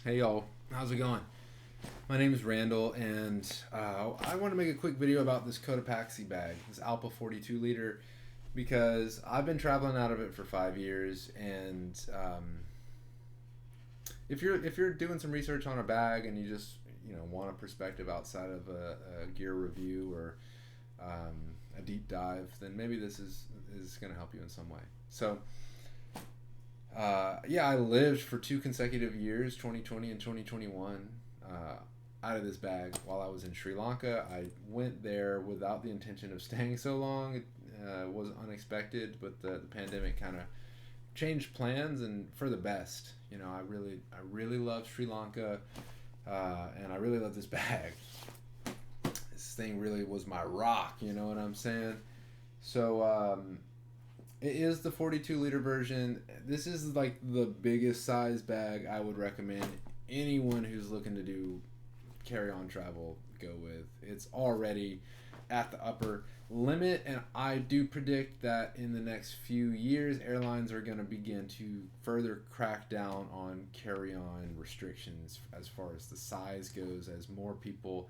Hey y'all, how's it going? My name is Randall, and I want to make a quick video about this Cotopaxi bag, this Alpa 42 liter, because I've been traveling out of it for 5 years, and if you're doing some research on a bag and you just want a perspective outside of a gear review or a deep dive, then maybe this is going to help you in some way. So. Yeah, I lived for 2 consecutive years, 2020 and 2021, out of this bag while I was in Sri Lanka. I went there without the intention of staying so long. It was unexpected, but the pandemic kind of changed plans and for the best. I really love Sri Lanka, and I really love this bag. This thing really was my rock. You know what I'm saying? So. It is the 42 liter version. This is like the biggest size bag I would recommend anyone who's looking to do carry on travel go with. It's already at the upper limit, and I do predict that in the next few years, airlines are going to begin to further crack down on carry on restrictions as far as the size goes, as more people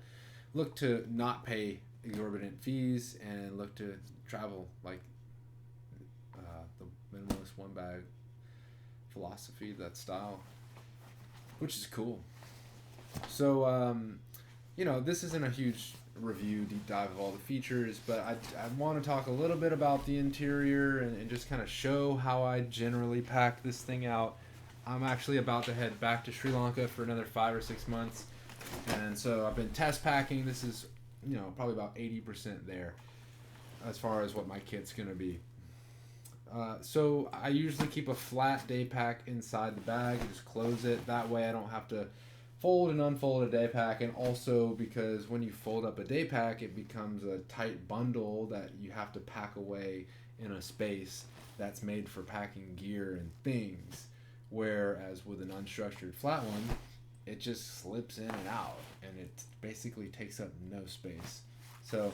look to not pay exorbitant fees and look to travel like the minimalist one bag philosophy, that style, which is cool. So, this isn't a huge review, deep dive of all the features, but I want to talk a little bit about the interior and just kind of show how I generally pack this thing out. I'm actually about to head back to Sri Lanka for another 5 or 6 months, and so I've been test packing. This is, probably about 80% there as far as what my kit's going to be. So I usually keep a flat day pack inside the bag and just close it. That way I don't have to fold and unfold a day pack. And also because when you fold up a day pack, it becomes a tight bundle that you have to pack away in a space that's made for packing gear and things. Whereas with an unstructured flat one, it just slips in and out and it basically takes up no space. So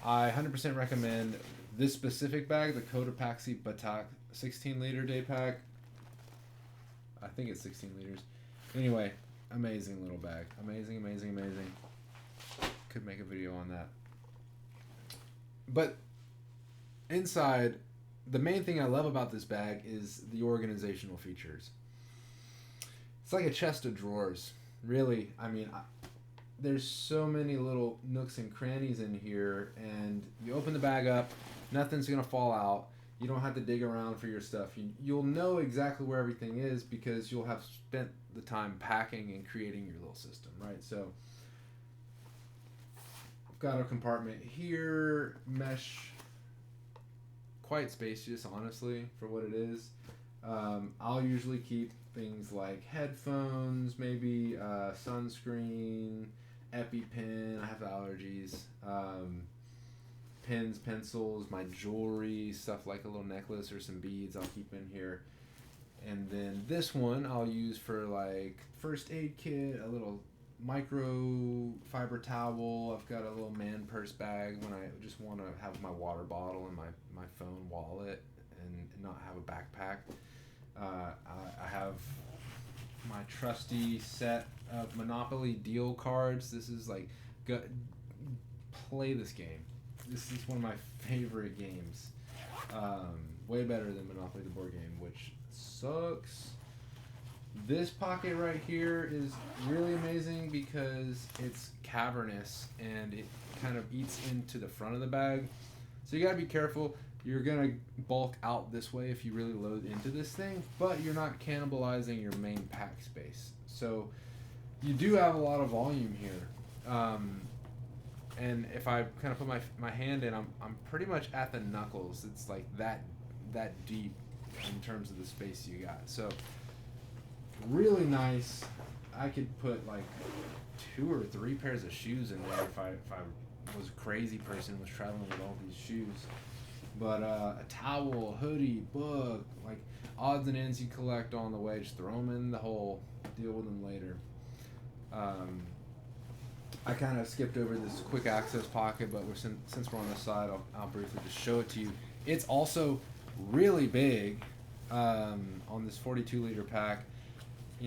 I 100% recommend this specific bag, the Cotopaxi Allpa 16 liter day pack. I think it's 16 liters. Anyway, amazing little bag. Amazing, amazing, amazing. Could make a video on that. But inside, the main thing I love about this bag is the organizational features. It's like a chest of drawers. Really, there's so many little nooks and crannies in here, and you open the bag up, nothing's gonna fall out. You don't have to dig around for your stuff. You'll know exactly where everything is because you'll have spent the time packing and creating your little system, right? So I've got a compartment here, mesh, quite spacious, honestly, for what it is. I'll usually keep things like headphones, maybe sunscreen, EpiPen. I have allergies. Pens, pencils, my jewelry, stuff like a little necklace or some beads I'll keep in here. And then this one I'll use for like first aid kit, a little micro fiber towel. I've got a little man purse bag when I just want to have my water bottle and my phone wallet and not have a backpack. I have my trusty set of Monopoly deal cards. This is like, play this game. This is one of my favorite games. Way better than Monopoly the board game, which sucks. This pocket right here is really amazing because it's cavernous and it kind of eats into the front of the bag. So you gotta be careful. You're gonna bulk out this way if you really load into this thing, but you're not cannibalizing your main pack space. So you do have a lot of volume here. And if I kind of put my hand in, I'm pretty much at the knuckles. It's like that deep in terms of the space you got. So really nice. I could put like 2 or 3 pairs of shoes in there if I was a crazy person, was traveling with all these shoes. But a towel, hoodie, book, like odds and ends you collect on the way, just throw them in the hole, deal with them later. I kind of skipped over this quick access pocket, but since we're on this side, I'll briefly just show it to you. It's also really big on this 42 liter pack.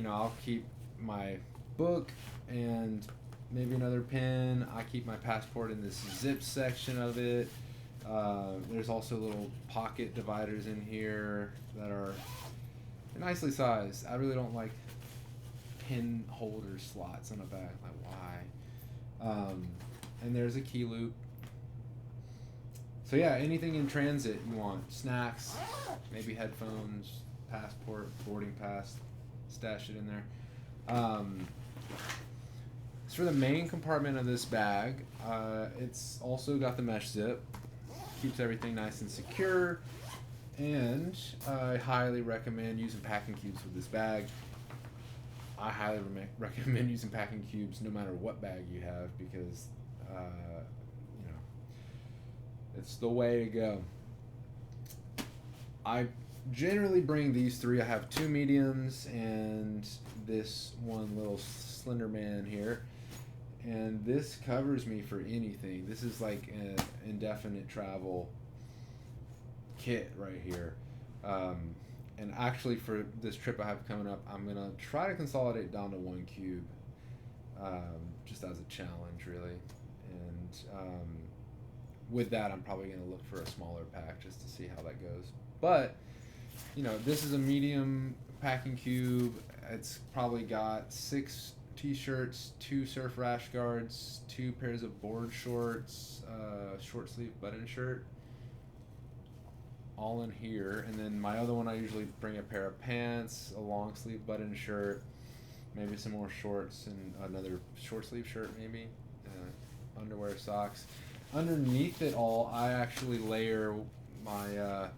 I'll keep my book and maybe another pen. I keep my passport in this zip section of it. There's also little pocket dividers in here that are nicely sized. I really don't like pin holder slots on a bag. Like, why? And there's a key loop. So yeah, anything in transit you want. Snacks, maybe headphones, passport, boarding pass, stash it in there. So for the main compartment of this bag, it's also got the mesh zip. Keeps everything nice and secure. And I highly recommend using packing cubes with this bag. I highly recommend using packing cubes no matter what bag you have, because it's the way to go. I generally bring these three. I have 2 mediums and this one little slender man here. And this covers me for anything. This is like an indefinite travel kit right here. And actually for this trip I have coming up, I'm going to try to consolidate down to 1 cube, just as a challenge, really. And with that, I'm probably going to look for a smaller pack just to see how that goes. But, this is a medium packing cube. It's probably got 6 t-shirts, 2 surf rash guards, 2 pairs of board shorts, short sleeve button shirt, all in here. And then my other one, I usually bring a pair of pants, a long sleeve button shirt, maybe some more shorts, and another short sleeve shirt, maybe underwear, socks. Underneath it all, I actually layer my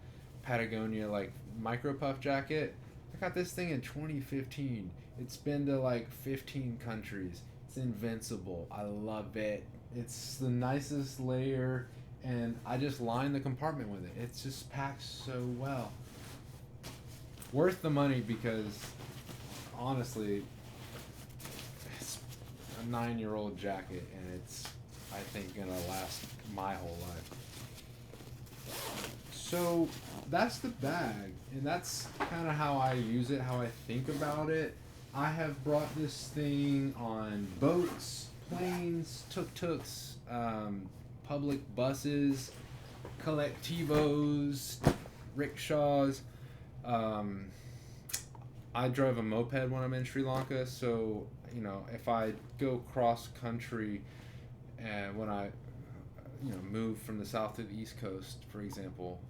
Patagonia like micro puff jacket. I got this thing in 2015. It's been to like 15 countries. It's invincible. I love it. It's the nicest layer, and I just line the compartment with it. It just packs so well. Worth the money, because honestly, it's a 9-year-old jacket, and it's, I think, gonna last my whole life. So that's the bag, and that's kind of how I use it, how I think about it. I have brought this thing on boats, planes, tuk-tuks, public buses, collectivos, rickshaws. I drove a moped when I'm in Sri Lanka, so if I go cross country, and when I move from the south to the east coast, for example,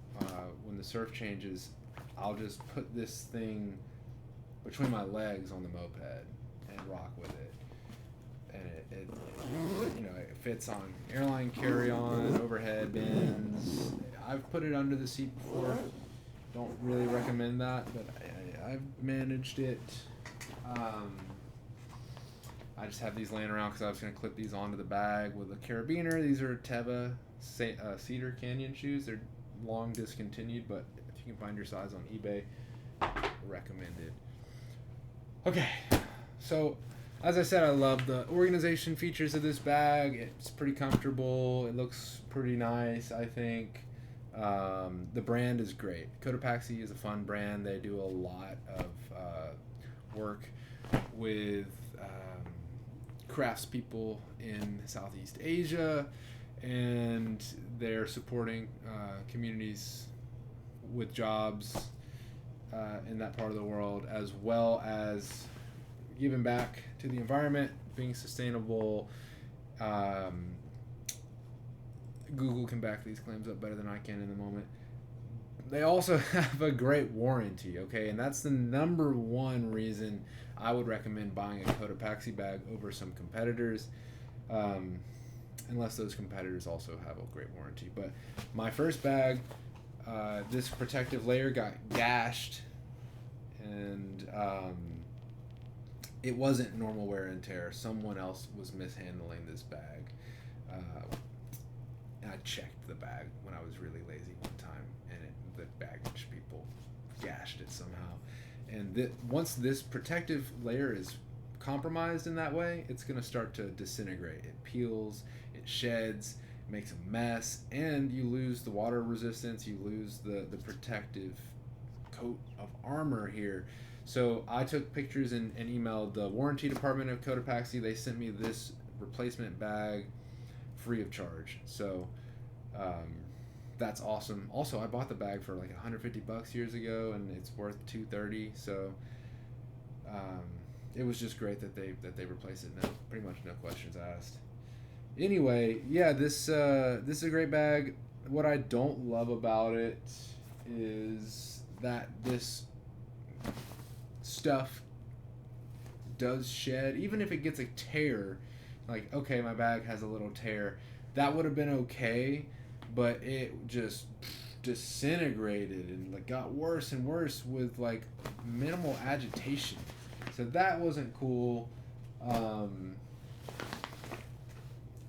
when the surf changes, I'll just put this thing between my legs on the moped and rock with it. And it fits on airline carry-on, overhead bins. I've put it under the seat before. Don't really recommend that, but I've managed it. I just have these laying around because I was going to clip these onto the bag with a carabiner. These are Teva Cedar Canyon shoes. They're long discontinued, but if you can find your size on eBay, recommended. Okay, so as I said, I love the organization features of this bag. It's pretty comfortable. It looks pretty nice, I think. The brand is great. Cotopaxi is a fun brand. They do a lot of work with craftspeople in Southeast Asia, and they're supporting communities with jobs in that part of the world, as well as giving back to the environment, being sustainable. Google can back these claims up better than I can in the moment. They also have a great warranty, okay? And that's the number one reason I would recommend buying a Cotopaxi bag over some competitors, unless those competitors also have a great warranty. But my first bag, this protective layer got gashed, and it wasn't normal wear and tear. Someone else was mishandling this bag. And I checked the bag when I was really lazy one time, and the baggage people gashed it somehow. And once this protective layer is compromised in that way, it's going to start to disintegrate. It peels, it sheds, makes a mess, and you lose the water resistance, you lose the protective coat of armor here. So I took pictures and emailed the warranty department of Cotopaxi. They sent me this replacement bag free of charge. So that's awesome. Also, I bought the bag for like $150 years ago, and it's worth $230. So it was just great that they replaced it. No, pretty much no questions asked. Anyway, yeah, this is a great bag. What I don't love about it is that this stuff does shed. Even if it gets a tear, like, okay, my bag has a little tear, that would have been okay, but it just disintegrated and like got worse and worse with like minimal agitation. So that wasn't cool.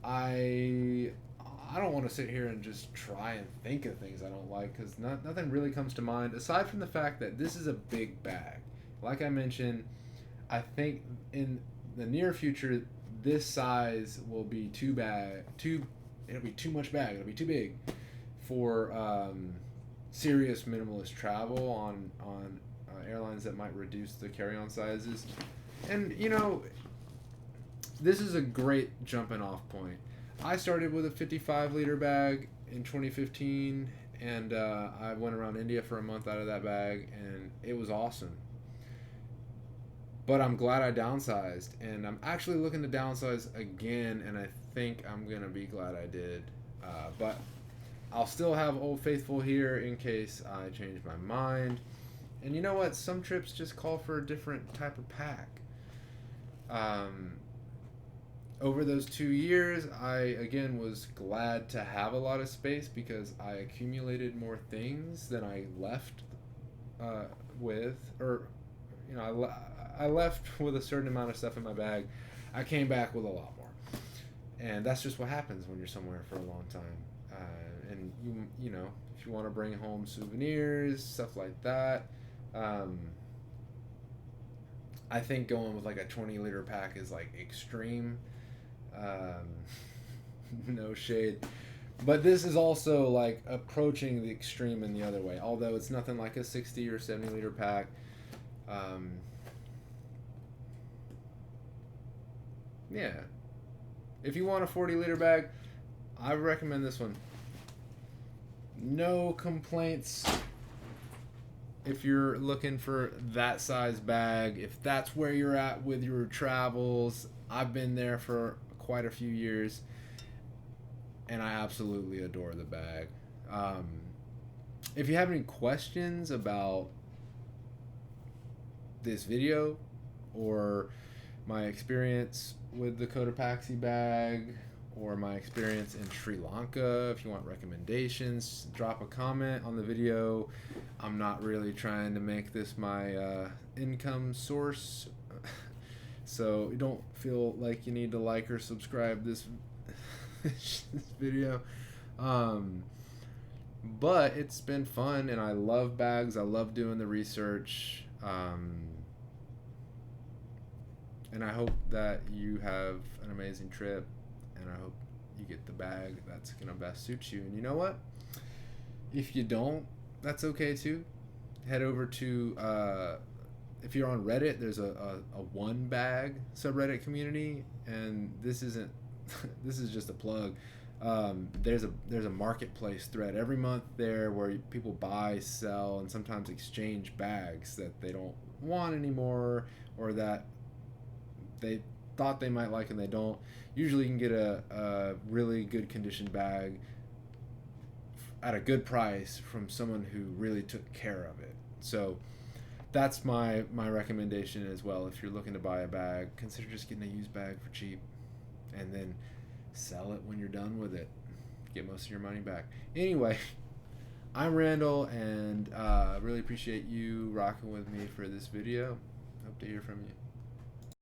I don't want to sit here and just try and think of things I don't like, because nothing really comes to mind aside from the fact that this is a big bag. Like I mentioned, I think in the near future this size will be it'll be too much bag. It'll be too big for serious minimalist travel on airlines that might reduce the carry-on sizes. And you know, this is a great jumping off point. I started with a 55-liter bag in 2015, and I went around India for a month out of that bag, and it was awesome. But I'm glad I downsized, and I'm actually looking to downsize again, and I think I'm going to be glad I did. But I'll still have Old Faithful here in case I change my mind. And you know what? Some trips just call for a different type of pack. Over those 2 years, I again was glad to have a lot of space because I accumulated more things than I left with, or you know, I left with a certain amount of stuff in my bag. I came back with a lot more, and that's just what happens when you're somewhere for a long time. And you know, if you want to bring home souvenirs, stuff like that. I think going with like a 20-liter pack is like extreme. No shade, but this is also like approaching the extreme in the other way, although it's nothing like a 60 or 70-liter pack. Yeah, if you want a 40-liter bag, I recommend this one. No complaints if you're looking for that size bag, if that's where you're at with your travels. I've been there for quite a few years, and I absolutely adore the bag. If you have any questions about this video or my experience with the Cotopaxi bag or my experience in Sri Lanka, if you want recommendations, drop a comment on the video. I'm not really trying to make this my income source, so don't feel like you need to like or subscribe this video. But it's been fun, and I love bags. I love doing the research. And I hope that you have an amazing trip, and I hope you get the bag that's going to best suit you. And you know what? If you don't, that's okay too. Head over to... if you're on Reddit, there's a one bag subreddit community, and this isn't this is just a plug. There's a marketplace thread every month there where people buy, sell, and sometimes exchange bags that they don't want anymore, or that they thought they might like and they don't. Usually you can get a really good condition bag at a good price from someone who really took care of it. So that's my recommendation as well. If you're looking to buy a bag, consider just getting a used bag for cheap, and then sell it when you're done with it. Get most of your money back. Anyway, I'm Randall, and really appreciate you rocking with me for this video. Hope to hear from you.